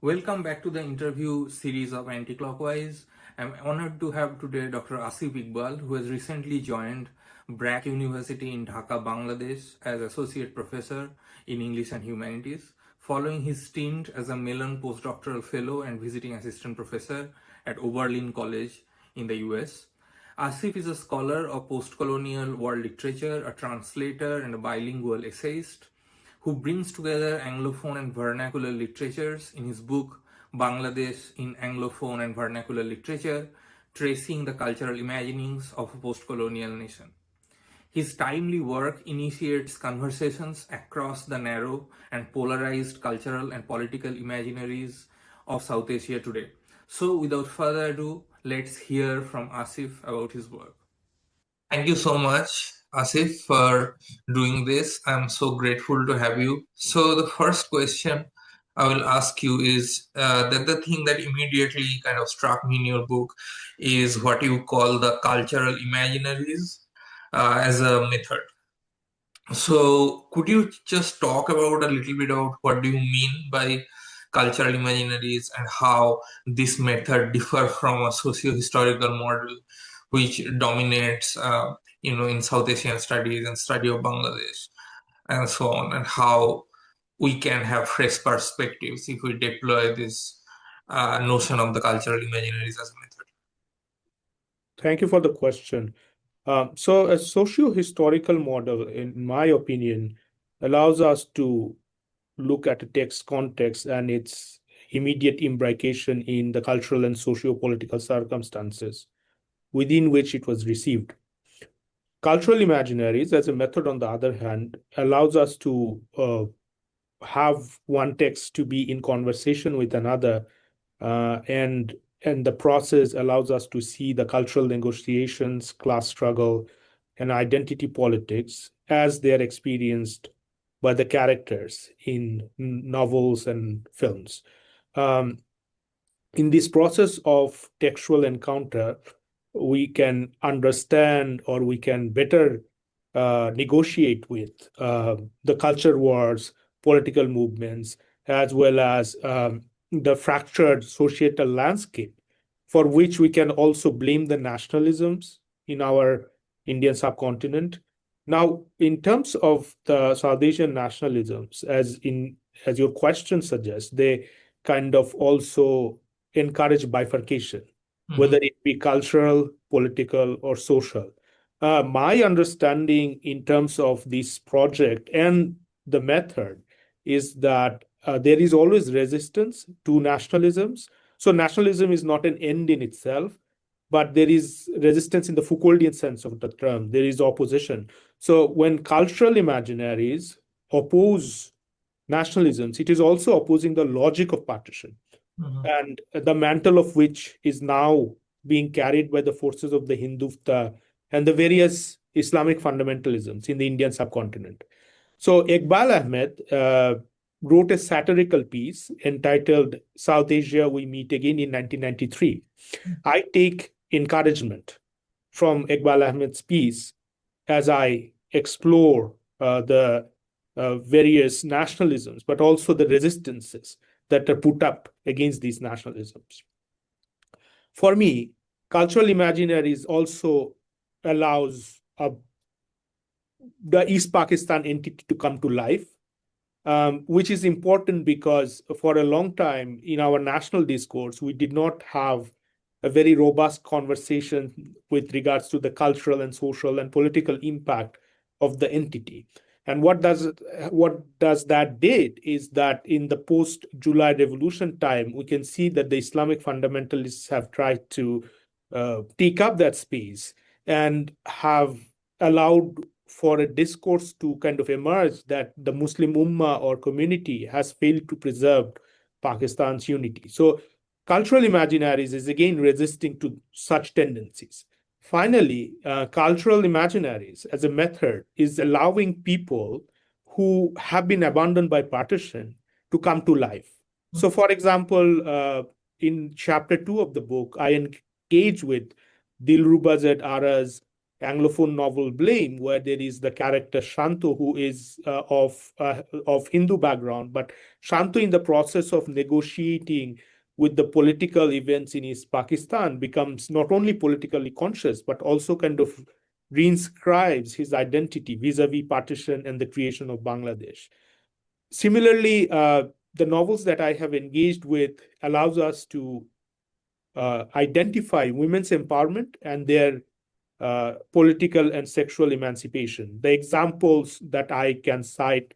Welcome back to the interview series of Anticlockwise. I'm honored to have today Dr. Asif Iqbal, who has recently joined BRAC University in Dhaka, Bangladesh, as Associate Professor in English and Humanities, following his stint as a Mellon Postdoctoral Fellow and Visiting Assistant Professor at Oberlin College in the US. Asif is a scholar of postcolonial world literature, a translator, and a bilingual essayist who brings together Anglophone and Vernacular literatures in his book Bangladesh in Anglophone and Vernacular Literature, tracing the cultural imaginings of a postcolonial nation. His timely work initiates conversations across the narrow and polarized cultural and political imaginaries of South Asia today. So, without further ado, let's hear from Asif about his work. Thank you so much, Asif, for doing this. I'm so grateful to have you. So, the first question I will ask you is that the thing that immediately kind of struck me in your book is what you call the cultural imaginaries as a method. So, could you just talk about a little bit about what do you mean by cultural imaginaries and how this method differ from a socio-historical model which dominates, in South Asian studies and study of Bangladesh and so on, and how we can have fresh perspectives if we deploy this notion of the cultural imaginaries as a method. Thank you for the question. So a socio-historical model, in my opinion, allows us to look at a text context and its immediate imbrication in the cultural and socio-political circumstances within which it was received. Cultural imaginaries, as a method, on the other hand, allows us to have one text to be in conversation with another, and the process allows us to see the cultural negotiations, class struggle, and identity politics as they are experienced by the characters in novels and films. In this process of textual encounter, we can understand, or we can better negotiate with the culture wars, political movements, as well as the fractured societal landscape, for which we can also blame the nationalisms in our Indian subcontinent. Now, in terms of the South Asian nationalisms, as your question suggests, they kind of also encourage bifurcation, whether it be cultural, political, or social. My understanding in terms of this project and the method is that there is always resistance to nationalisms. So nationalism is not an end in itself, but there is resistance in the Foucauldian sense of the term. There is opposition. So when cultural imaginaries oppose nationalisms, it is also opposing the logic of partition, and the mantle of which is now being carried by the forces of the Hindutva and the various Islamic fundamentalisms in the Indian subcontinent. So Iqbal Ahmed wrote a satirical piece entitled South Asia We Meet Again in 1993. I take encouragement from Iqbal Ahmed's piece as I explore the various nationalisms, but also the resistances that are put up against these nationalisms. For me, cultural imaginaries also allows the East Pakistan entity to come to life, which is important because for a long time in our national discourse, we did not have a very robust conversation with regards to the cultural and social and political impact of the entity. And what does that did is that in the post-July revolution time, we can see that the Islamic fundamentalists have tried to take up that space and have allowed for a discourse to kind of emerge that the Muslim Ummah or community has failed to preserve Pakistan's unity. So cultural imaginaries is again resisting to such tendencies. Finally, cultural imaginaries as a method is allowing people who have been abandoned by partition to come to life. So, for example, in chapter 2 of the book, I engage with Dilruba Z. Ara's Anglophone novel Blame, where there is the character Shanto, who is of Hindu background, but Shanto, in the process of negotiating with the political events in East Pakistan, becomes not only politically conscious, but also kind of reinscribes his identity vis-a-vis partition and the creation of Bangladesh. Similarly, the novels that I have engaged with allows us to identify women's empowerment and their political and sexual emancipation. The examples that I can cite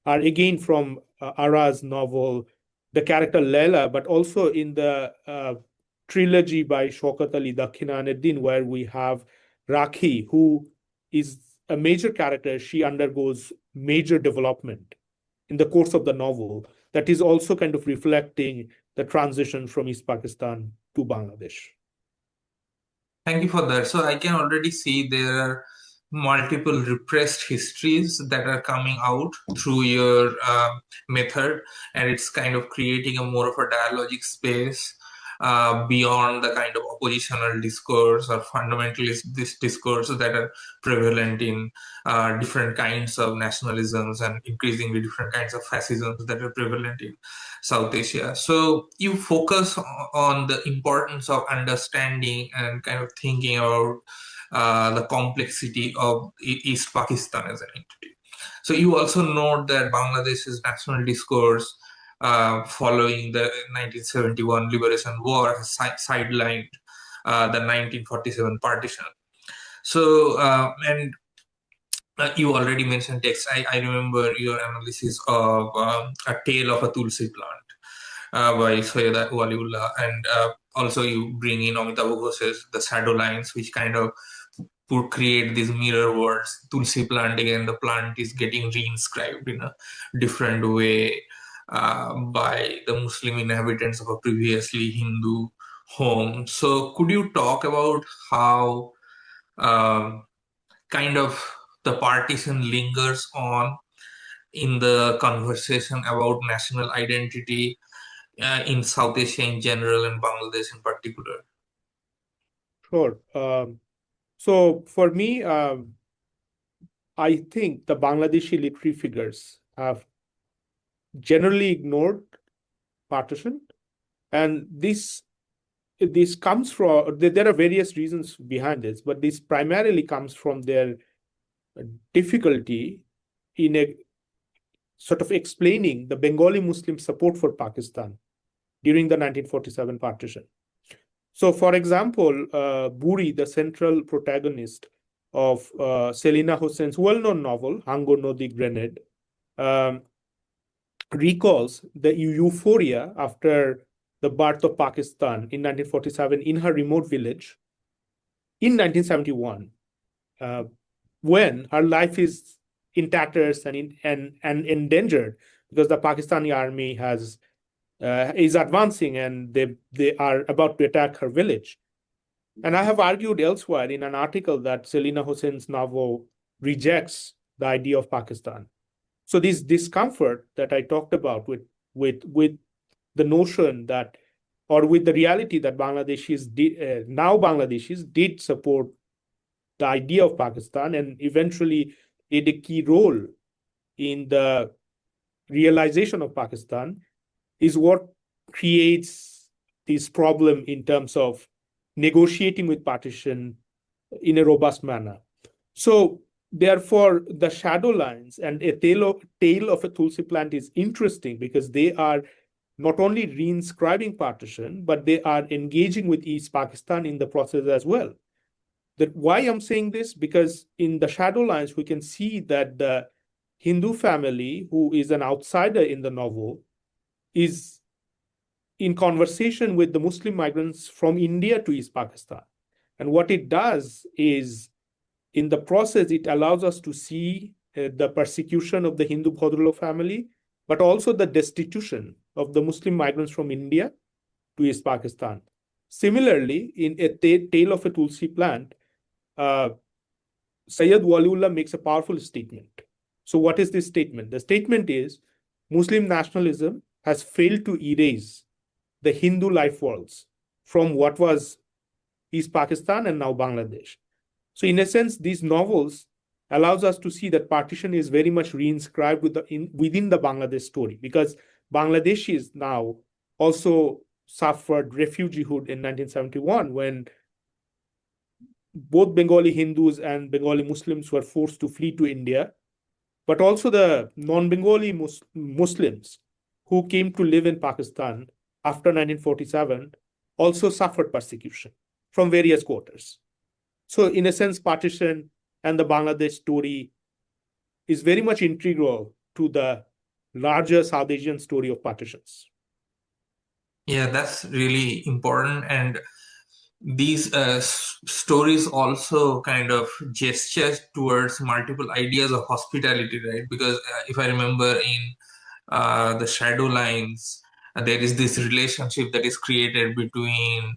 are again from Ara's novel, the character Leila, but also in the trilogy by Shaukat Ali Dakhinanuddin, where we have Rakhi, who is a major character. She undergoes major development in the course of the novel that is also kind of reflecting the transition from East Pakistan to Bangladesh. Thank you for that. So I can already see there are multiple repressed histories that are coming out through your method, and it's kind of creating a more of a dialogic space beyond the kind of oppositional discourse or fundamentalist this discourse that are prevalent in different kinds of nationalisms and increasingly different kinds of fascisms that are prevalent in South Asia. So you focus on the importance of understanding and kind of thinking about the complexity of East Pakistan as an entity. So you also note that Bangladesh's national discourse following the 1971 Liberation War has sidelined the 1947 partition. So, and you already mentioned text. I remember your analysis of A Tale of a Tulsi Plant by Sayyida Waliullah, and also you bring in Amitabh Ghosh's The Shadow Lines, which kind of create these mirror words. Tulsi plant, again, the plant is getting reinscribed in a different way by the Muslim inhabitants of a previously Hindu home. So could you talk about how kind of the partition lingers on in the conversation about national identity in South Asia in general and Bangladesh in particular? Sure. So for me, I think the Bangladeshi literary figures have generally ignored partition, and this comes from, there are various reasons behind this, but this primarily comes from their difficulty in a sort of explaining the Bengali Muslim support for Pakistan during the 1947 partition. So, for example, Buri, the central protagonist of Selina Hossain's well-known novel, Hango Nodi Grenade, recalls the euphoria after the birth of Pakistan in 1947 in her remote village in 1971, when her life is in tatters and endangered because the Pakistani army is advancing and they are about to attack her village. And I have argued elsewhere in an article that Selina Hossain's novel rejects the idea of Pakistan. So this discomfort that I talked about with the notion that, or with the reality that Bangladeshis did support the idea of Pakistan and eventually played a key role in the realization of Pakistan, is what creates this problem in terms of negotiating with partition in a robust manner. So therefore, the shadow lines and A Tale of a Tulsi Plant is interesting because they are not only reinscribing partition, but they are engaging with East Pakistan in the process as well. Why I'm saying this? Because in the shadow lines, we can see that the Hindu family, who is an outsider in the novel, is in conversation with the Muslim migrants from India to East Pakistan. And what it does is, in the process, it allows us to see the persecution of the Hindu Bhadralo family, but also the destitution of the Muslim migrants from India to East Pakistan. Similarly, in A Tale of a Tulsi Plant, Sayyid Waliullah makes a powerful statement. So what is this statement? The statement is, Muslim nationalism has failed to erase the Hindu life worlds from what was East Pakistan and now Bangladesh. So in a sense, these novels allows us to see that partition is very much reinscribed within the Bangladesh story, because Bangladeshis now also suffered refugeehood in 1971 when both Bengali Hindus and Bengali Muslims were forced to flee to India, but also the non-Bengali Muslims who came to live in Pakistan after 1947 also suffered persecution from various quarters. So in a sense, partition and the Bangladesh story is very much integral to the larger South Asian story of partitions. Yeah, that's really important. And these stories also kind of gesture towards multiple ideas of hospitality, right? Because if I remember in the shadow lines, there is this relationship that is created between,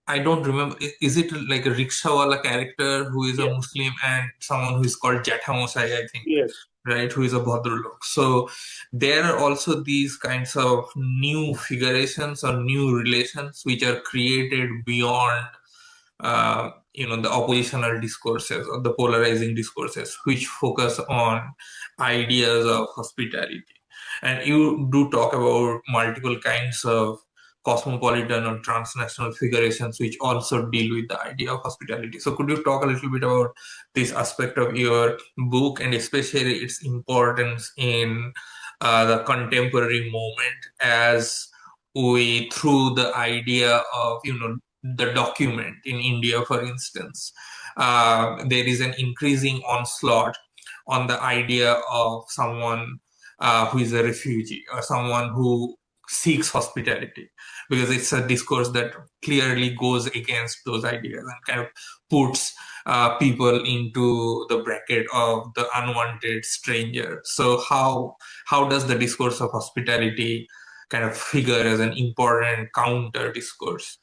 I don't remember, is it like a rickshawala character who is a Yes. Muslim and someone who is called Jathamosai, I think, Yes. right, who is a Bhadralok. So there are also these kinds of new figurations or new relations which are created beyond the oppositional discourses or the polarizing discourses, which focus on ideas of hospitality. And you do talk about multiple kinds of cosmopolitan or transnational figurations which also deal with the idea of hospitality. So could you talk a little bit about this aspect of your book, and especially its importance in the contemporary moment, as we, through the idea of the document in India, for instance, there is an increasing onslaught on the idea of someone who is a refugee or someone who seeks hospitality, because it's a discourse that clearly goes against those ideas and kind of puts people into the bracket of the unwanted stranger. So how does the discourse of hospitality kind of figure as an important counter discourse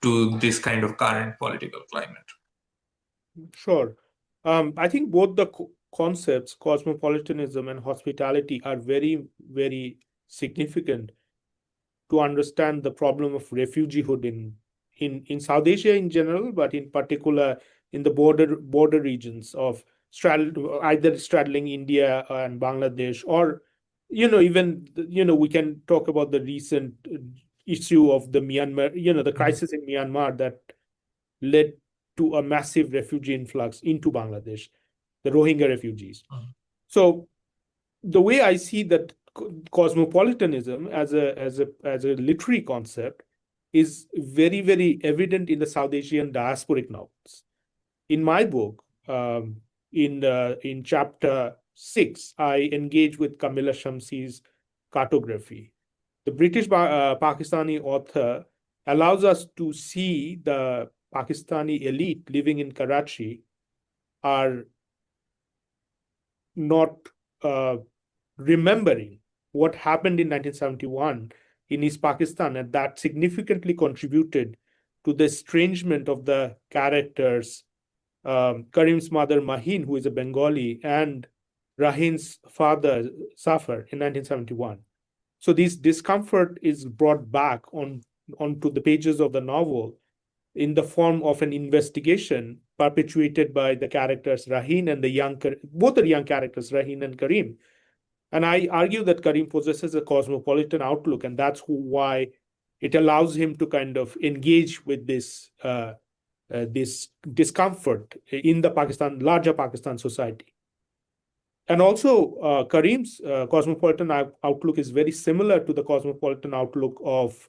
to this kind of current political climate? Sure. I think both the concepts, cosmopolitanism and hospitality, are very, very significant to understand the problem of refugeehood in South Asia in general, but in particular in the border regions of either straddling India and Bangladesh, or even we can talk about the recent issue of the Myanmar, the crisis in Myanmar that led to a massive refugee influx into Bangladesh, the Rohingya refugees. So the way I see that cosmopolitanism as a literary concept is very, very evident in the South Asian diasporic novels. In my book, in chapter 6, I engage with Kamila Shamsi's cartography. The British Pakistani author allows us to see the Pakistani elite living in Karachi are not remembering what happened in 1971 in East Pakistan, and that significantly contributed to the estrangement of the characters, Karim's mother Mahin, who is a Bengali, and Rahin's father Safar in 1971. So this discomfort is brought back onto the pages of the novel in the form of an investigation perpetuated by the characters Rahin and both the young characters, Rahin and Karim. And I argue that Karim possesses a cosmopolitan outlook, and that's why it allows him to kind of engage with this discomfort in the larger Pakistan society. And also, Karim's cosmopolitan outlook is very similar to the cosmopolitan outlook of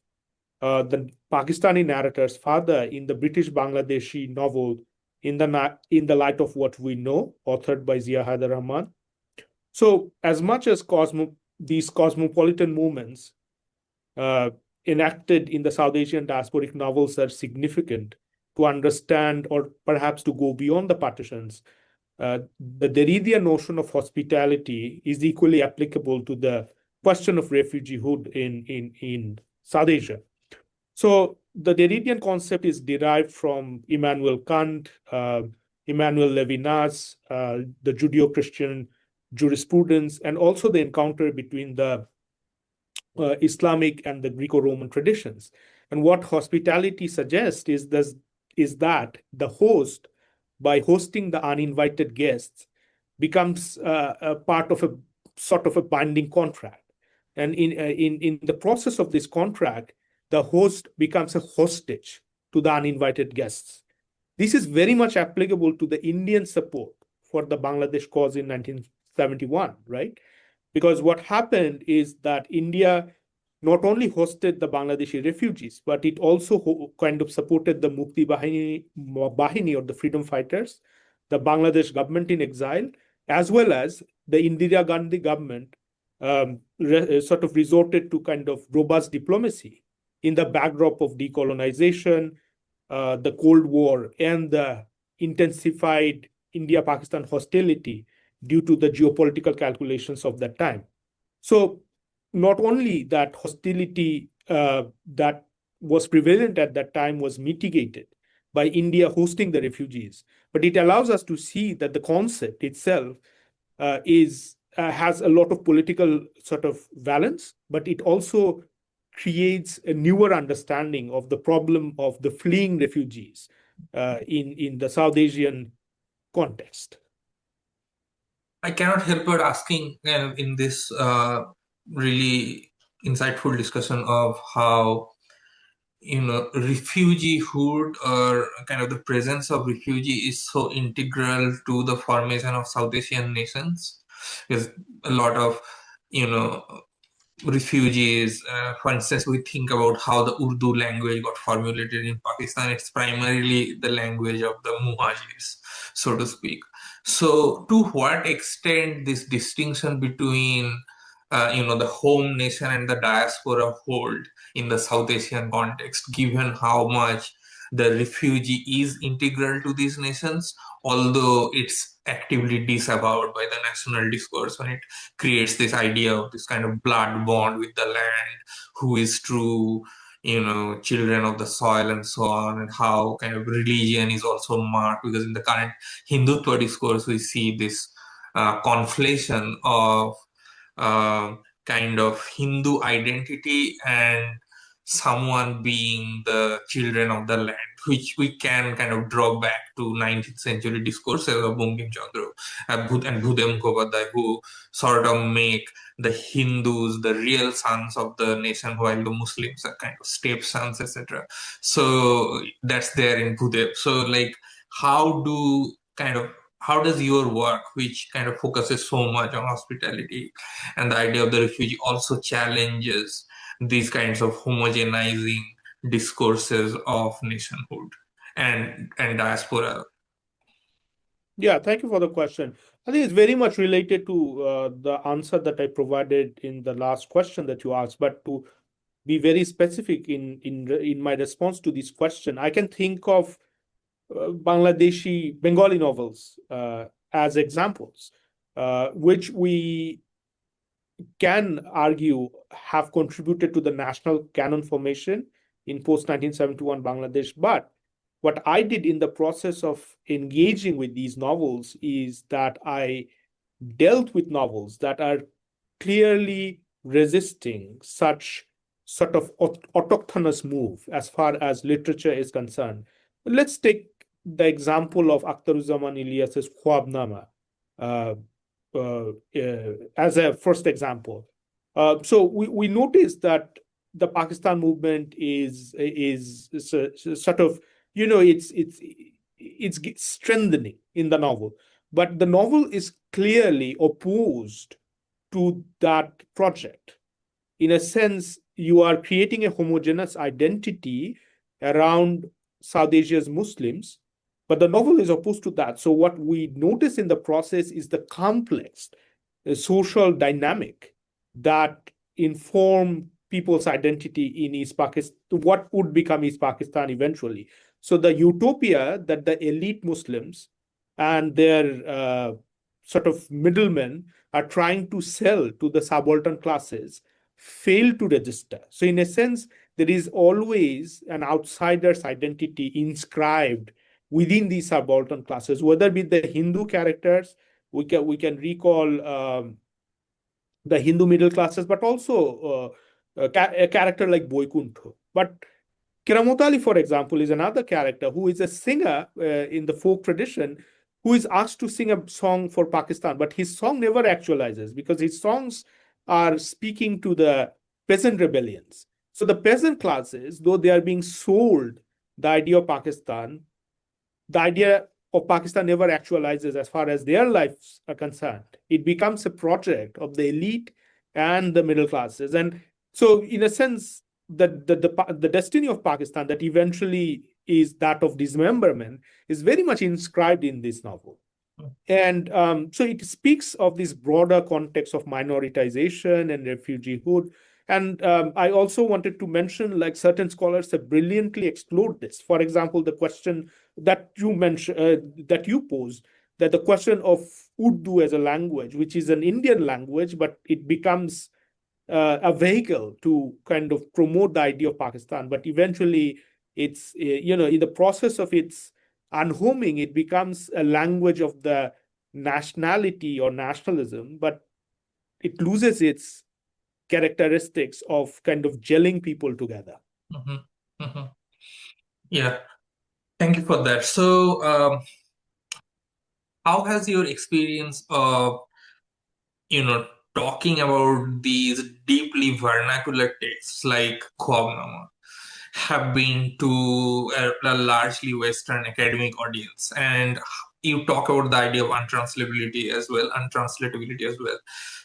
the Pakistani narrator's father in the British Bangladeshi novel In the Light of What We Know, authored by Zia Haider Rahman. So as much as these cosmopolitan movements enacted in the South Asian diasporic novels are significant to understand or perhaps to go beyond the partitions, the Derridian notion of hospitality is equally applicable to the question of refugeehood in South Asia. So the Derridian concept is derived from Immanuel Kant, Emmanuel Levinas, the Judeo-Christian jurisprudence, and also the encounter between the Islamic and the Greco-Roman traditions. And what hospitality suggests is that the host by hosting the uninvited guests becomes a part of a sort of a binding contract. And in the process of this contract, the host becomes a hostage to the uninvited guests. This is very much applicable to the Indian support for the Bangladesh cause in 1971, right? Because what happened is that India not only hosted the Bangladeshi refugees, but it also kind of supported the Mukti Bahini or the freedom fighters, the Bangladesh government in exile, as well as the Indira Gandhi government sort of resorted to kind of robust diplomacy in the backdrop of decolonization, the Cold War, and the intensified India-Pakistan hostility due to the geopolitical calculations of that time. So not only that hostility that was prevalent at that time was mitigated by India hosting the refugees, but it allows us to see that the concept itself has a lot of political sort of valence, but it also creates a newer understanding of the problem of the fleeing refugees in the South Asian context. I cannot help but asking in this really insightful discussion of how refugeehood or kind of the presence of refugee is so integral to the formation of South Asian nations. Because a lot of you know refugees, for instance, we think about how the Urdu language got formulated in Pakistan. It's primarily the language of the Muhajirs, so to speak. So, to what extent this distinction between the home nation and the diaspora hold in the South Asian context, given how much the refugee is integral to these nations, although it's actively disavowed by the national discourse when it creates this idea of this kind of blood bond with the land, who is true, children of the soil and so on, and how kind of religion is also marked, because in the current Hindutva discourse, we see this conflation of uh, kind of Hindu identity and someone being the children of the land, which we can kind of draw back to 19th century discourses of Bankim Chandra and Bhudem Mukhopadhyay, who sort of make the Hindus the real sons of the nation, while the Muslims are kind of stepsons, etc. So that's there in Bhudem. So, like, how do kind of how does your work, which kind of focuses so much on hospitality and the idea of the refugee, also challenges these kinds of homogenizing discourses of nationhood and diaspora? Yeah, thank you for the question. I think it's very much related to the answer that I provided in the last question that you asked. But to be very specific in my response to this question, I can think of Bangladeshi Bengali novels as examples, which we can argue have contributed to the national canon formation in post-1971 Bangladesh. But what I did in the process of engaging with these novels is that I dealt with novels that are clearly resisting such sort of autochthonous move as far as literature is concerned. Let's take the example of Akhtaruzzamani Ilyas's Khwabnama as a first example. So we notice that the Pakistan movement is sort of, it's strengthening in the novel, but the novel is clearly opposed to that project. In a sense, you are creating a homogeneous identity around South Asia's Muslims, but the novel is opposed to that. So what we notice in the process is the complex social dynamic that inform people's identity in East Pakistan, what would become East Pakistan eventually. So the utopia that the elite Muslims and their sort of middlemen are trying to sell to the subaltern classes fail to register. So in a sense, there is always an outsider's identity inscribed within these subaltern classes, whether it be the Hindu characters, we can recall the Hindu middle classes, but also a character like Boikuntho. But Kiramot Ali, for example, is another character who is a singer in the folk tradition who is asked to sing a song for Pakistan, but his song never actualizes because his songs are speaking to the peasant rebellions. So the peasant classes, though they are being sold the idea of Pakistan, the idea of Pakistan never actualizes as far as their lives are concerned. It becomes a project of the elite and the middle classes. And so, in a sense, the destiny of Pakistan that eventually is that of dismemberment is very much inscribed in this novel. And so it speaks of this broader context of minoritization and refugeehood. And I also wanted to mention, like certain scholars have brilliantly explored this. For example, the question that you mentioned, that you posed, that the question of Urdu as a language, which is an Indian language, but it becomes a vehicle to kind of promote the idea of Pakistan. But eventually, it's in the process of its unhoming, it becomes a language of the nationality or nationalism, but it loses its characteristics of kind of gelling people together. Mhm, mhm. Yeah, thank you for that. So, how has your experience of, talking about these deeply vernacular texts like Khwabnama have been to a largely Western academic audience? And you talk about the idea of untranslatability as well.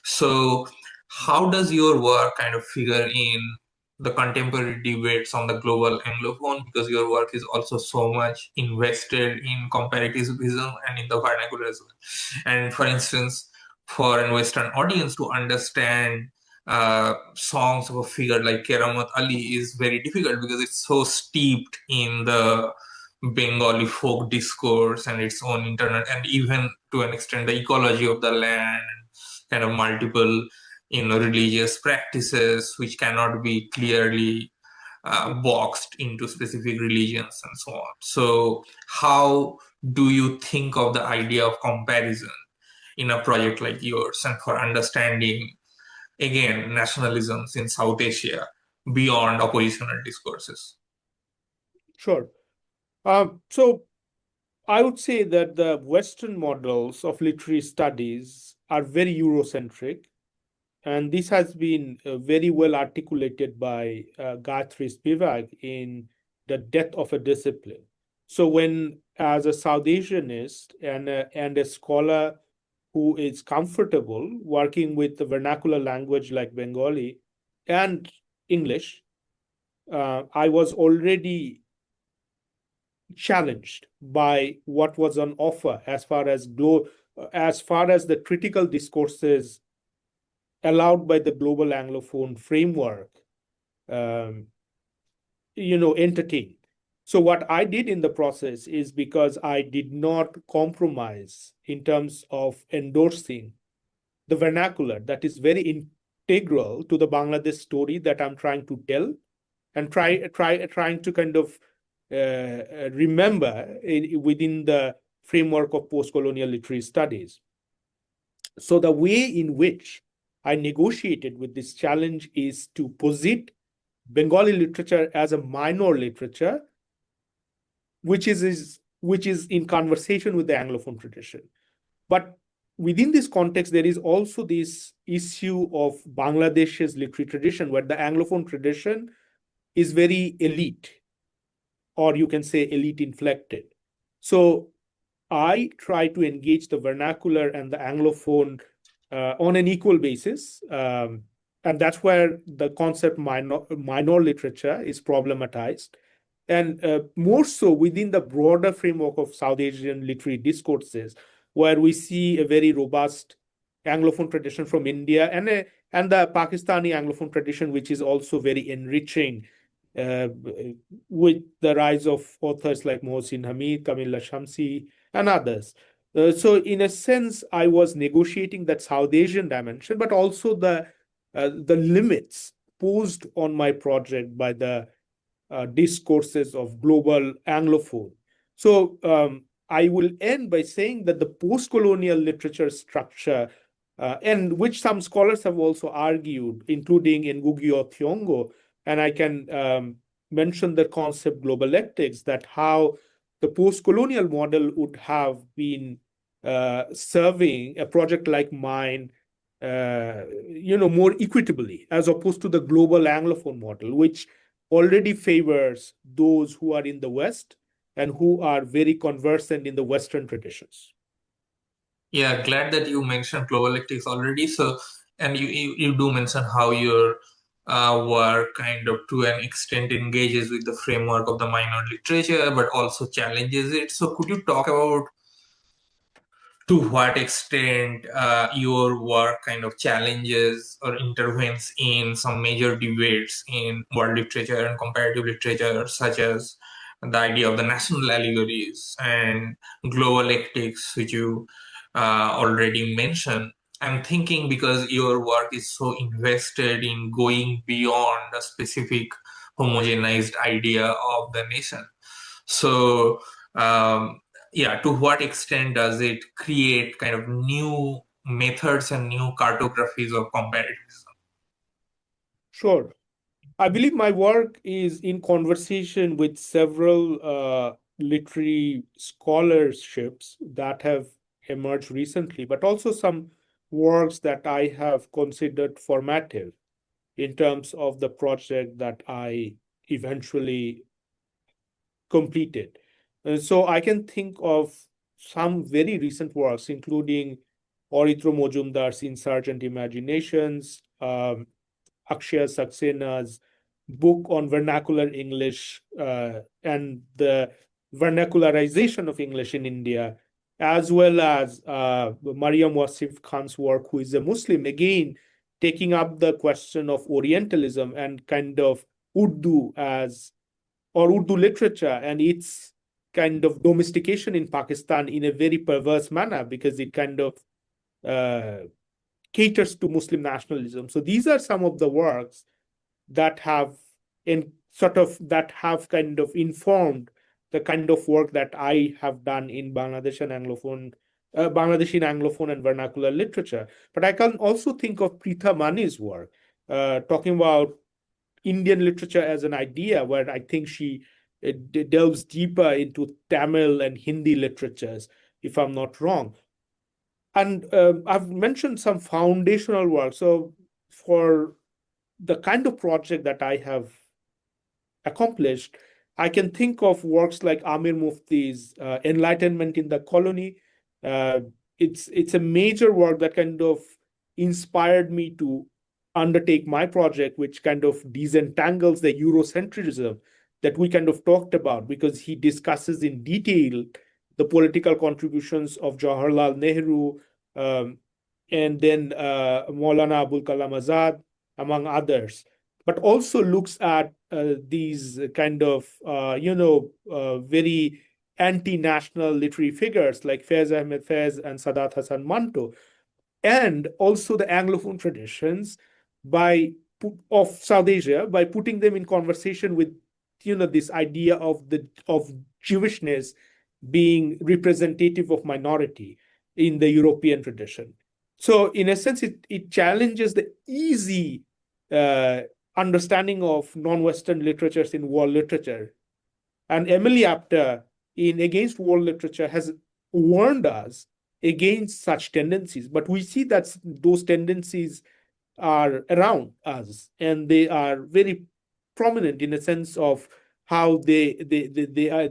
So, how does your work kind of figure in the contemporary debates on the global Anglophone? Because your work is also so much invested in comparativism and in the vernacular as well. And for instance, for a Western audience to understand songs of a figure like Keramat Ali is very difficult because it's so steeped in the Bengali folk discourse and its own internal, and even to an extent, the ecology of the land, kind of multiple, religious practices which cannot be clearly boxed into specific religions and so on. So, how do you think of the idea of comparison in a project like yours and for understanding, again, nationalisms in South Asia beyond oppositional discourses? Sure. So I would say that the Western models of literary studies are very Eurocentric, and this has been very well articulated by Gayatri Spivak in The Death of a Discipline. So when, as a South Asianist and a scholar who is comfortable working with the vernacular language like Bengali and English, I was already challenged by what was on offer as far as the critical discourses allowed by the global Anglophone framework, um, entertain. So what I did in the process is, because I did not compromise in terms of endorsing the vernacular that is very integral to the Bangladesh story that I'm trying to tell, and trying to kind of remember within the framework of postcolonial literary studies. So the way in which I negotiated with this challenge is to posit Bengali literature as a minor literature, which is in conversation with the Anglophone tradition. But within this context, there is also this issue of Bangladesh's literary tradition, where the Anglophone tradition is very elite, or you can say elite inflected. So I try to engage the vernacular and the Anglophone on an equal basis. And that's where the concept minor literature is problematized. And more so within the broader framework of South Asian literary discourses, where we see a very robust Anglophone tradition from India and the Pakistani Anglophone tradition, which is also very enriching with the rise of authors like Mohsin Hamid, Kamila Shamsi, and others. So in a sense, I was negotiating that South Asian dimension, but also the limits posed on my project by the discourses of global Anglophone. So I will end by saying that the post-colonial literature structure, and which some scholars have also argued, including Ngugi wa Thiong'o, and I can mentioned the concept globalectics, that how the post-colonial model would have been serving a project like mine, more equitably, as opposed to the global Anglophone model, which already favors those who are in the West and who are very conversant in the Western traditions. Yeah, glad that you mentioned globalectics already. So, and you do mention how your work kind of to an extent engages with the framework of the minor literature, but also challenges it. So, could you talk about to what extent your work kind of challenges or intervenes in some major debates in world literature and comparative literature, such as the idea of the national allegories and global ethics, which you already mentioned. I'm thinking because your work is so invested in going beyond a specific homogenized idea of the nation. So, yeah, to what extent does it create kind of new methods and new cartographies of comparativism? Sure. I believe my work is in conversation with several literary scholarships that have emerged recently, but also some works that I have considered formative in terms of the project that I eventually completed. So I can think of some very recent works, including Orithro Mojumdar's Insurgent Imaginations, Akshaya Saksena's book on vernacular English and the vernacularization of English in India, as well as Mariam Wasif Khan's work, who is a Muslim, again taking up the question of Orientalism and kind of Urdu as or Urdu literature and its kind of domestication in Pakistan in a very perverse manner, because it kind of uh, caters to Muslim nationalism. So these are some of the works that have kind of informed the kind of work that I have done in Bangladesh and Bangladeshi Anglophone and vernacular literature. But I can also think of Pritha Mani's work, talking about Indian literature as an idea, where I think she delves deeper into Tamil and Hindi literatures, if I'm not wrong. And I've mentioned some foundational work. So for the kind of project that I have accomplished, I can think of works like Amir Mufti's Enlightenment in the Colony. Uh, it's a major work that kind of inspired me to undertake my project, which kind of disentangles the Eurocentrism that we kind of talked about, because he discusses in detail the political contributions of Jawaharlal Nehru, um, and then Maulana Abul Kalam Azad, among others, but also looks at these kind of, very anti-national literary figures like Faiz Ahmed Faiz and Sadat Hassan Manto, and also the Anglophone traditions of South Asia, by putting them in conversation with, this idea of Jewishness being representative of minority in the European tradition. So in a sense, it challenges the easy uh, understanding of non-Western literatures in world literature. And Emily Apter, in Against World Literature, has warned us against such tendencies. But we see that those tendencies are around us, and they are very prominent in a sense of how they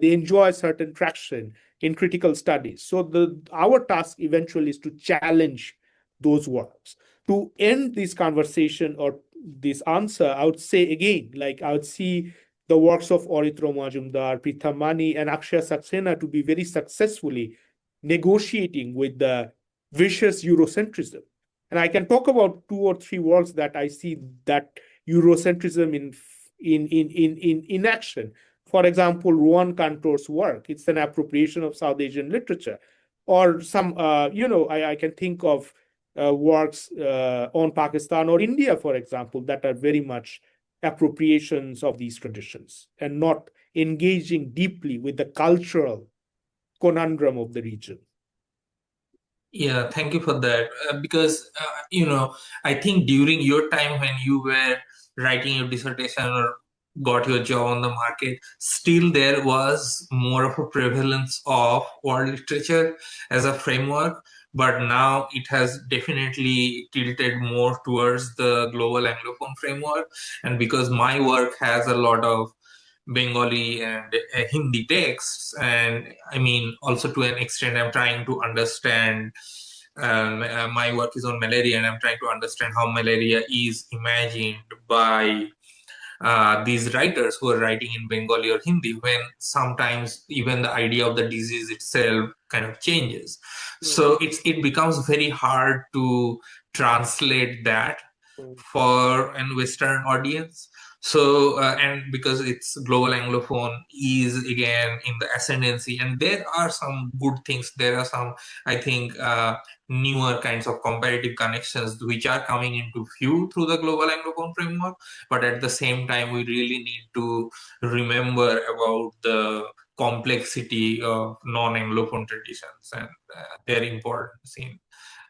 enjoy certain traction in critical studies. So our task eventually is to challenge those works. To end this conversation or this answer, I would say again, like I would see the works of Orithro Majumdar, Pritha Mani, and Akshaya Saxena to be very successfully negotiating with the vicious Eurocentrism. And I can talk about two or three works that I see that Eurocentrism in action. For example, Ruan Cantor's work, it's an appropriation of South Asian literature. Or some, I can think of works on Pakistan or India, for example, that are very much appropriations of these traditions and not engaging deeply with the cultural conundrum of the region. Yeah, thank you for that. Because, I think during your time when you were writing your dissertation or got your job on the market, still there was more of a prevalence of world literature as a framework. But now it has definitely tilted more towards the global Anglophone framework. And because my work has a lot of Bengali and Hindi texts, and I mean, also to an extent, I'm trying to understand. My work is on malaria, and I'm trying to understand how malaria is imagined by these writers who are writing in Bengali or Hindi, when sometimes even the idea of the disease itself kind of changes. So it becomes very hard to translate that for an Western audience. So, and because it's global Anglophone is again in the ascendancy, and there are some good things. There are some, I think, newer kinds of comparative connections which are coming into view through the global Anglophone framework. But at the same time, we really need to remember about the complexity of non-Anglophone traditions and their importance in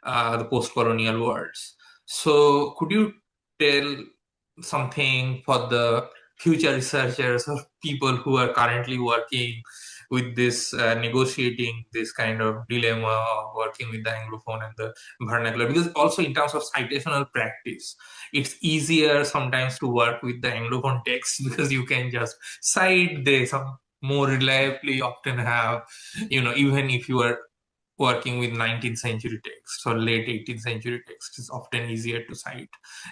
the post-colonial worlds. So, could you tell something for the future researchers or people who are currently working with this, negotiating this kind of dilemma of working with the Anglophone and the vernacular? Because also in terms of citational practice, it's easier sometimes to work with the Anglophone text because you can just cite, they some more reliably often have, even if you are working with 19th century texts or late 18th century texts, is often easier to cite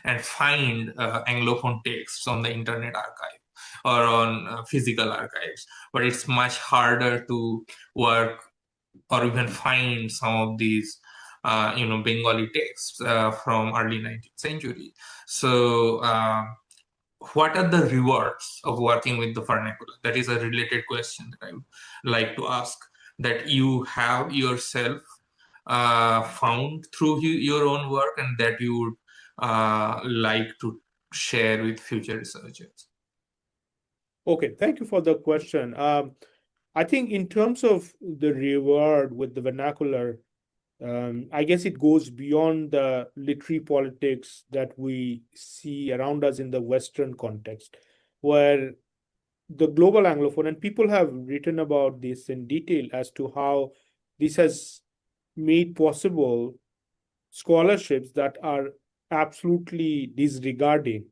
and find Anglophone texts on the Internet Archive or on physical archives. But it's much harder to work or even find some of these Bengali texts from early 19th century. So what are the rewards of working with the vernacular? That is a related question that I would like to ask, that you have yourself found through your own work and that you would like to share with future researchers. Okay, thank you for the question. I think in terms of the reward with the vernacular, I guess it goes beyond the literary politics that we see around us in the Western context, where the global Anglophone, and people have written about this in detail as to how this has made possible scholarships that are absolutely disregarding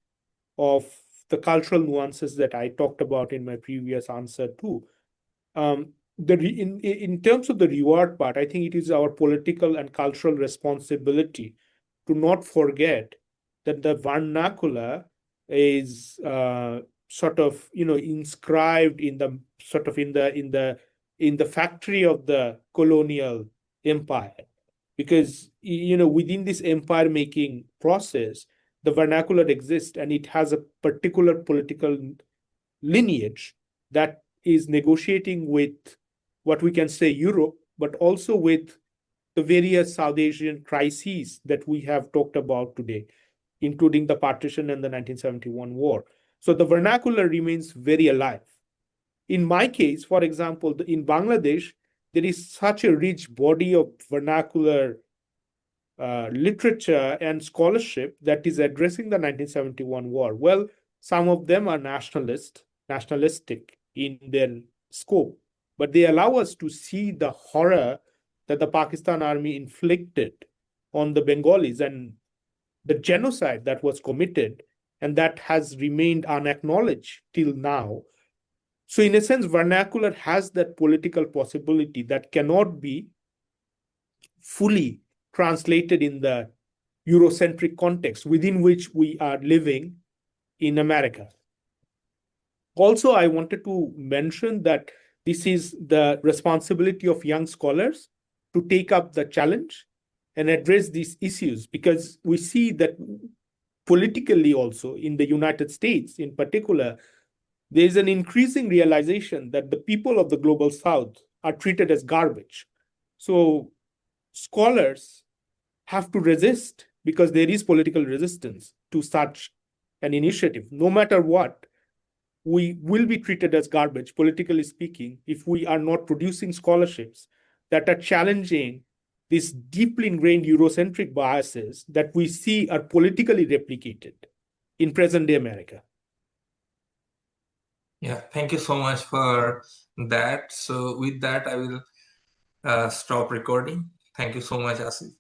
of the cultural nuances that I talked about in my previous answer too. In terms of the reward part, I think it is our political and cultural responsibility to not forget that the vernacular is sort of inscribed in the sort of in the factory of the colonial empire, because within this empire making process the vernacular exists and it has a particular political lineage that is negotiating with what we can say Europe, but also with the various South Asian crises that we have talked about today, including the partition and the 1971 war. So the vernacular remains very alive. In my case, for example, in Bangladesh, there is such a rich body of vernacular literature and scholarship that is addressing the 1971 war. Well, some of them are nationalistic in their scope, but they allow us to see the horror that the Pakistan army inflicted on the Bengalis and the genocide that was committed and that has remained unacknowledged till now. So, in a sense, vernacular has that political possibility that cannot be fully translated in the Eurocentric context within which we are living in America. Also, I wanted to mention that this is the responsibility of young scholars to take up the challenge and address these issues, because we see that politically also in the United States in particular, there is an increasing realization that the people of the global South are treated as garbage. So scholars have to resist, because there is political resistance to such an initiative. No matter what, we will be treated as garbage, politically speaking, if we are not producing scholarships that are challenging these deeply ingrained Eurocentric biases that we see are politically replicated in present day America. Yeah, thank you so much for that. So with that, I will stop recording. Thank you so much, Asif.